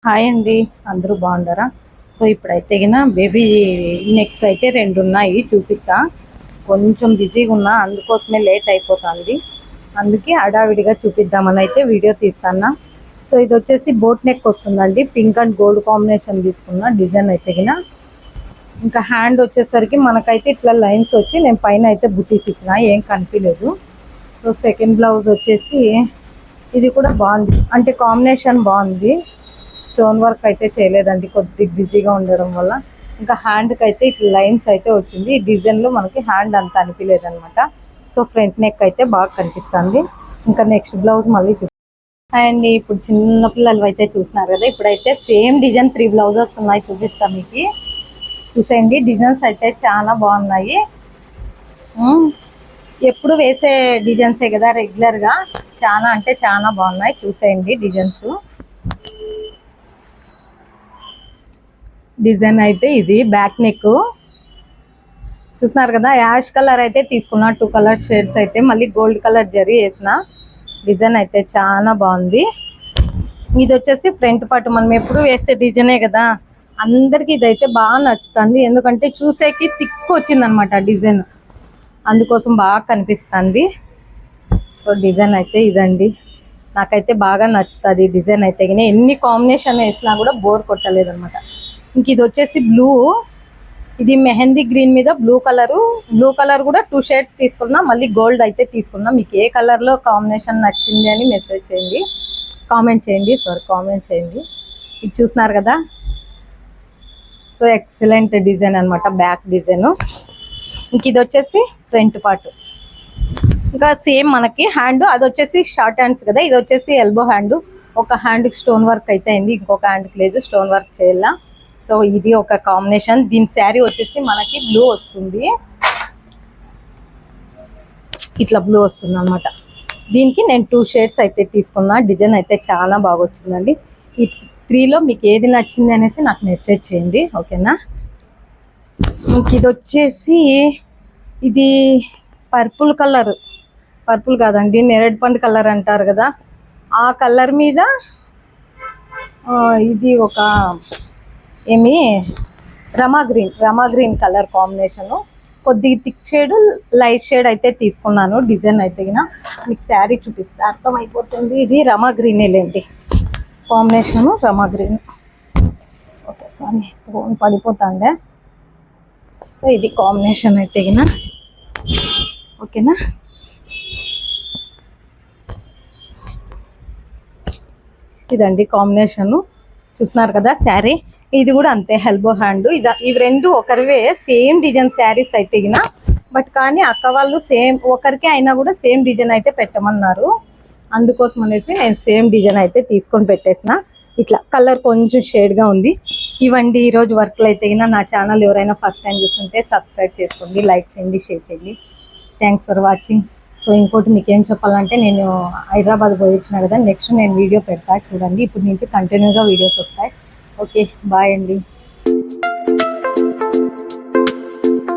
Hi అండి, అందరూ బాగుంటారా? So ఇప్పుడైతే బేబీ నెక్స్ అయితే 2 ఉన్నాయి, చూపిస్తా. కొంచెం బిజీగా ఉన్నా, అందుకోసమే లేట్ అయిపోతుంది. అందుకే హడావిడిగా చూపిద్దామని అయితే వీడియో తీస్తాను. సో ఇది వచ్చేసి బోట్ నెక్ వస్తుందండి, పింక్ అండ్ గోల్డ్ కాంబినేషన్ తీసుకున్న డిజైన్ అయితే ఇంకా హ్యాండ్ వచ్చేసరికి మనకైతే ఇట్లా లైన్స్ వచ్చి నేను పైన అయితే బుటీస్ ఇచ్చిన, ఏం కనిపించలేదు. సో సెకండ్ బ్లౌజ్ వచ్చేసి ఇది కూడా బాగుంది, అంటే కాంబినేషన్ బాగుంది. స్టోన్ వర్క్ అయితే చేయలేదండి, కొద్దిగా బిజీగా ఉండడం వల్ల. ఇంకా హ్యాండ్కి అయితే ఇట్లా లైన్స్ అయితే వచ్చింది. ఈ డిజైన్లో మనకి హ్యాండ్ అంత అనిపించలేదు అనమాట. సో ఫ్రంట్ నెక్ అయితే బాగా కనిపిస్తుంది. ఇంకా నెక్స్ట్ బ్లౌజ్ మళ్ళీ అండ్ ఇప్పుడు చిన్న పిల్లలు అయితే చూస్తున్నారు కదా, ఇప్పుడైతే సేమ్ డిజైన్ 3 బ్లౌజెస్ ఉన్నాయి, చూపిస్తాను మీకు. చూసేయండి, డిజైన్స్ అయితే చాలా బాగున్నాయి. ఎప్పుడు వేసే డిజైన్సే కదా రెగ్యులర్గా, చాలా అంటే చాలా బాగున్నాయి. చూసేయండి డిజైన్స్. డిజైన్ అయితే ఇది బ్యాక్ నెక్ చూస్తున్నారు కదా, యాష్ కలర్ అయితే తీసుకున్నా. 2 కలర్ షేడ్స్ అయితే మళ్ళీ గోల్డ్ కలర్ జరీ వేసిన. డిజైన్ అయితే చాలా బాగుంది. ఇది వచ్చేసి ఫ్రంట్ పార్ట్, మనం ఎప్పుడు వేసే డిజైనే కదా, అందరికి ఇదైతే బాగా నచ్చుతుంది. ఎందుకంటే చూసేకి థిక్ వచ్చింది అనమాట డిజైన్, అందుకోసం బాగా కనిపిస్తుంది. సో డిజైన్ అయితే ఇదండి, నాకైతే బాగా నచ్చుతుంది డిజైన్ అయితే. ఎన్ని కాంబినేషన్ వేసినా కూడా బోర్ కొట్టలేదు అనమాట. ఇంక ఇది వచ్చేసి బ్లూ, ఇది మెహందీ గ్రీన్ మీద బ్లూ కలర్ కూడా 2 షేడ్స్ తీసుకున్నా. మళ్ళీ గోల్డ్ అయితే తీసుకున్నా. మీకు ఏ కలర్లో కాంబినేషన్ నచ్చింది అని మెసేజ్ చేయండి, కామెంట్ చేయండి. ఇది చూస్తున్నారు కదా, సో ఎక్సలెంట్ డిజైన్ అనమాట, బ్యాక్ డిజైన్. ఇంక ఇది వచ్చేసి ఫ్రంట్ పార్ట్. ఇంకా సేమ్ మనకి హ్యాండ్, అది వచ్చేసి షార్ట్ హ్యాండ్స్ కదా, ఇది వచ్చేసి ఎల్బో హ్యాండ్. ఒక హ్యాండ్కి స్టోన్ వర్క్ అయితే అయింది, ఇంకొక హ్యాండ్కి లేదు, స్టోన్ వర్క్ చేయాల. సో ఇది ఒక కాంబినేషన్. దీని శారీ వచ్చేసి మనకి బ్లూ వస్తుంది, ఇట్లా బ్లూ వస్తుంది అనమాట. దీనికి నేను 2 షేడ్స్ అయితే తీసుకున్నా. డిజైన్ అయితే చాలా బాగా వచ్చిందండి. ఈ 3లో మీకు ఏది నచ్చింది అనేసి నాకు మెసేజ్ చేయండి, ఓకేనా? ఇంక ఇది వచ్చేసి ఇది పర్పుల్ కాదండి, నేరేడు పండు కలర్ అంటారు కదా, ఆ కలర్ మీద ఇది ఒక రమా గ్రీన్ కలర్ కాంబినేషను. కొద్దిగా థిక్ షేడ్, లైట్ షేడ్ అయితే తీసుకున్నాను. డిజైన్ అయితే మీకు శారీ చూపిస్తే అర్థమైపోతుంది. ఇది రమా గ్రీనేలేండి కాంబినేషను, రమా green. Okay, sorry phone పడిపోతాండే. So ఇది కాంబినేషన్ అయితే ఓకేనా? ఇదండి కాంబినేషను, చూస్తున్నారు కదా శారీ. ఇది కూడా అంతే, ఎల్బో హ్యాండ్. ఇవి 2 ఒకరివే, సేమ్ డిజైన్ శారీస్ అయితే బట్ కానీ అక్క వాళ్ళు సేమ్ ఒకరికి అయినా కూడా సేమ్ డిజైన్ అయితే పెట్టమన్నారు. అందుకోసం అనేసి నేను సేమ్ డిజైన్ అయితే తీసుకొని పెట్టేసిన. ఇట్లా కలర్ కొంచెం షేడ్గా ఉంది. ఇవ్వండి ఈరోజు వర్క్లు అయితే నా ఛానల్ ఎవరైనా ఫస్ట్ టైం చూస్తుంటే సబ్స్క్రైబ్ చేసుకోండి, లైక్ చేయండి, షేర్ చేయండి. Thanks for watching. సో ఇంకోటి మీకు ఏం చెప్పాలంటే, నేను హైదరాబాద్ పోయి వచ్చిన కదా, నెక్స్ట్ నేను వీడియో పెడతా చూడండి. ఇప్పుడు నుంచి కంటిన్యూగా వీడియోస్ వస్తాయి. ఓకే, బాయ్ అండి.